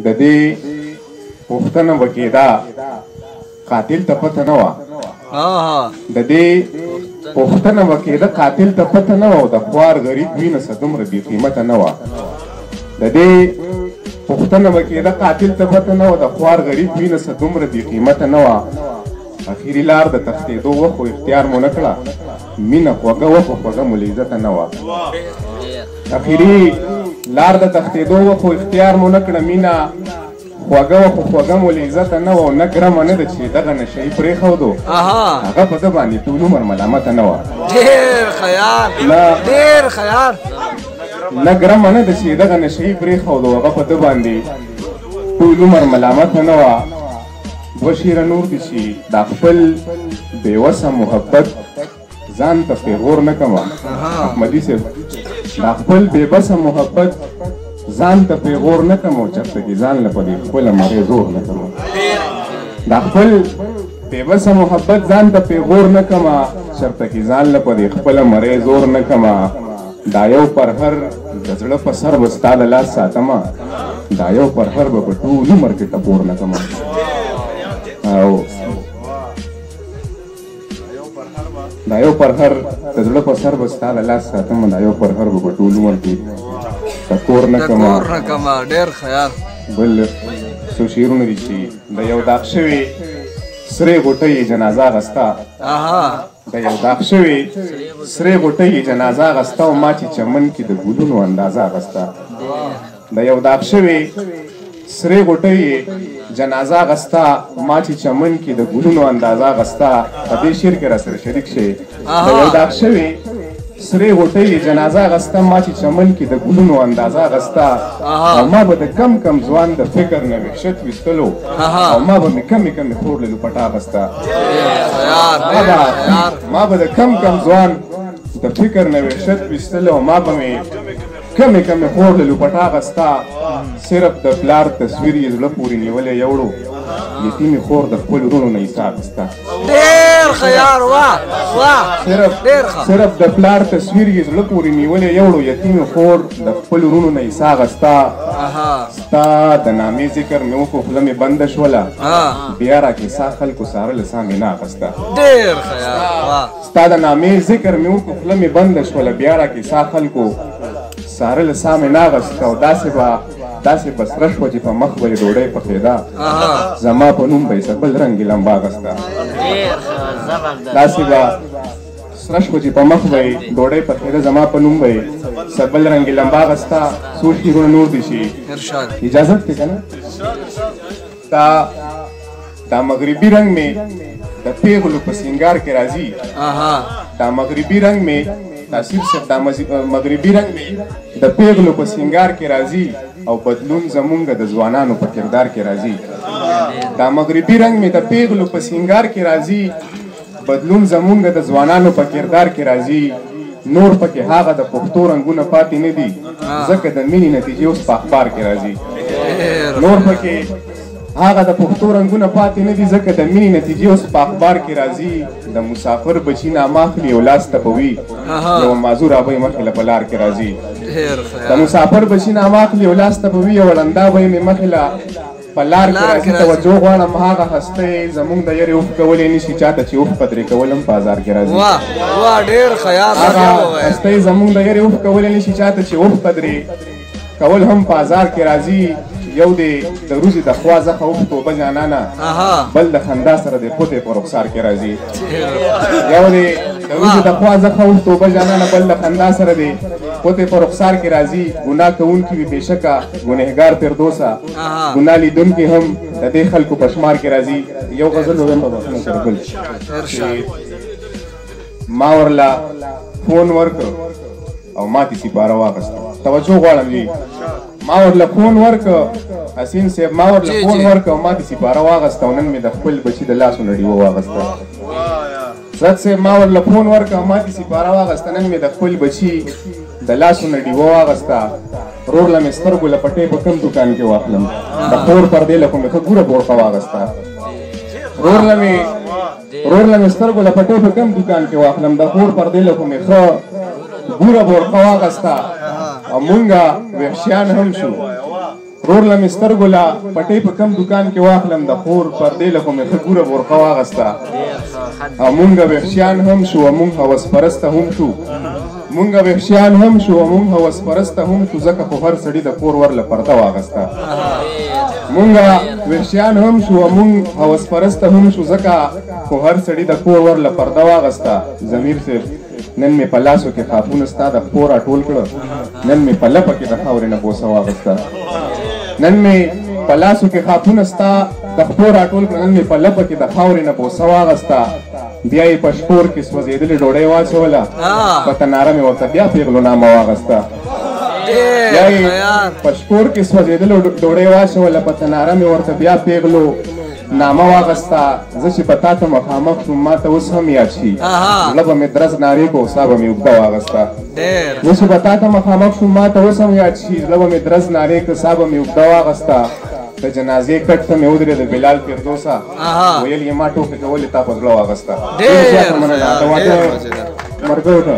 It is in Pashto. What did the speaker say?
د دې پوښتنه وکیدا قاتل ته پته نه وه د دې پوښتنه وکیدا قاتل ته پته نه وه او د خوار غریب وینه څه دومره بې قیمته نه وه د دې پوښتنه وکیدا قاتل ته پته نه وه د خوار غریب وینه څه دومره بې قیمته نه وه اخري لار د تښتېدو وه خو اختیار مو نه کړه مینه خوږه وه خو خوږه مو له عزته نه وه اخري لار د تښتېدو وه خو اختیار مو نه کړه مینه خوږه وه خو خوږه مو له عزته نه وه نه ګرمه نه ده چې دغه نشه یې پرېښودو هغه په ده باندې ټول عمر ملامته نه وه نه ګرمه نه ده چې دغه نشه یې پرېښودو هغه په ده باندې ټول عمر ملامته نه وه دوه شعره نور دي چې دا خپل بېوسه محبت ځان ته پیغور نه کړمه احمدي صاحب دا خپل بېبسه محبت ځان ته پیغور نه کړم او چېرته کې ځان له په دې خپله مرۍ زور نه کړم دا خپل بېبسه محبت ځان ته پیغور نه کړم چېرته کې ځان له په دې خپله مرۍ زور نه کړم دا یو پرهر د زړه په سر به ستا له لاس ساتمه دا یو پرهر به په ټول عمر کې ټپور نه کړم او دا یو پرهر د زړه په سر به ستا له لاس ساتم دا یو پرهر به په ټول عمر کې ټکور نه کړمه ډېر خیال بل څو شعرونه دي چې د یو داغ شوي سرې غوټۍ جنازه اخسته د یو داغ شوي سرې غوټۍ جنازه اخسته او ما چې چمن کې د ګلونو اندازه اخسته د یو داغ شوي سرې غوټۍ جنازه اخسته ما چې چمن کې د ګلونو اندازه اخسته په دې شعر کې را سره شریک شي د یو داغ شوي سرې غوټۍ جنازه اخسته ما چې چمن کې د ګلونو اندازه اخسته او ما به د کم کم ځوان د فکر نه وحشت ویستلو او ما به مې کمې کمې خور له لوپټه اخسته ما به د کم کم ځوان د فکر نه وحشت ویستلو او ما به مې کمې کمې خور له لوپټه اخسته صرف د پلار تصویر یې زړه پورې نیولی یوړو یتیمې خور د خپلو وروڼو نه حساب اخسته صرف د پلار تصویر یې زړه پورې نیولی یوړو یتیمې خور د خپلو وروڼو نه حساب اخسته ستا د نامې ذکر مې وکړو خوله مې بنده شوله بیا راکې سا خلکو ساره له سا مې نه اخسته ستا د نامې ذکر مې وکړو خوله مې بنده شوله بیا راکې سا خلکو ساره له سا مې نه اخسته او داسې به سره شوه چې په مخ به یې ډوډۍ پخېده زما په نوم به یې څه بل رنګې لمبه اخسته داسې به سره شوه چې په مخ به یې ډوډۍ پخېده زما په نوم به یې څه بل رنګې لمبه اخسته څو شعرونه نور دي چې اجازت دی که نه دا مغربي رنګ مې د پیغلو په سینګار کې راځي دا مغربي رنګ مې تاثیر صاحب دا مغربي رنګ مې د پیغلو په سینګار کې راځي او بدلون زمونږ د ځوانانو په کردار کې راځي دا مغربي رنګ مې د پیغلو په سینګار کې راځي بدلون زمونږ د ځوانانو په کردار کې راځي نور پکې هغه د پښتو رنګونه پاتې نه دي ځکه د مینې نتیجې اوس په اخبار کې راځي نور پکې هغه د پښتو رنګونه پاتې نه دي ځکه د مینې نتیجې اوس په اخبار کې راځي د مسافر بچي نامه اخلي او لاس تپوي یو معذور ابۍ مخې له په لار کې راځي د مسافر بچي نامه اخلي او لاس تپوي یو ړنده ابۍ مې مخې له په لار کې راځي توجه غواړم هغه هستۍ زمونږ د یرې اوښ کولی نشي چاته چې اوښ په ترې کول هم بازار کې راځي هغه هستۍ زمونږ د یرې اوښ کولی نشي چاته چې اوښ په ترې کول هم بازار کې راځي یو دی د روزي د خوا زخه اوښ توبه جانانه بل د خندا سره د پوتې په رخسار کې راځي یو دی د روزي د خوا زخه اوښ توبه جانانه بل د خندا سره د پوتې په رخسار کې راځي ګناه کوونکي وي بېشکه ګنهګار فردوسه ګناه لیدونکي هم د دې خلکو په شمار کې راځي یو غزل ویم په بخښنه سره بل ما ورله فون ورکړ او ماتې سپاره واخسته توجه غواړم جی ما ورله فون ورکړ حسین صاحب ما ورله فون ورکړ او ماتې سپاره واخسته او نن مې د خپل بچي د لاسو نه ډیوه واخسته سد صاحب ما ورله فون ورکړ او ماتې سپاره واخسته نن مې د خپل بچي د لاسو نه ډیوه واخسته رور له مې سترګو له پټۍ په کوم دوکان کې واخلم د خور پردې له کومې ښه ګوره بورخه واخسته رور له مې سترګو له پټۍ په کوم دوکان کې واخلم د خور پردې له کومې ښه ګوره بورخه واخسته او مونږه وحشیان هم شو رور له مې سترګو له پټۍ په کم دوکان کې واخلم د خور پردې له خو مې ښه ګوره برخه واغسته او مونږ وحشیان هم شو او مونږ هوسپرسته هم شو مونږ وحشیان هم شو او مونږ هوسپرسته هم شو ځکه خو هر سړي د کور ورله پرده واغسته مونږ وحشیان هم شو او مونږ هوسپرسته هم شو ځکه خو هر سړي د کور ورله پرده واغسته ضمیر صاحب نن مې په لاسو کې خاپونه ستا د پښو راټول کړه نن مې په لپه کې د خاورې نه بوسه واغسته نن مې په لاسو کې خاپونه ستا د پښو راټول کړه نن مې په لپه کې د خاورې نه بوسه واغسته بیا یې په شپور کې سوځېدلې ډوډۍ واچوله په تناره مې ورته بیا پیغلو نامه واغسته بیا یې په شپور کې سوځېدلې ډوډۍ واچوله په تناره مې ورته بیا پیغلو نامه واغسته زه چې په تا ته مخامخ شوم ما ته اوس هم یاد شي زړه به مې درز نارې کو سا به مې اوږده واغسته زه چې په تا ته مخامخ شوم ما ته اوس هم یاد شي زړه به مې درز نارې کړه سا به مې اوږده واغسته د جنازې کټ ته مې ودرېده بلال فردوسه ویل یې ما ټوکې کولې تا په زړه واغسته ډېر زیاته مننه د واده مرګو ته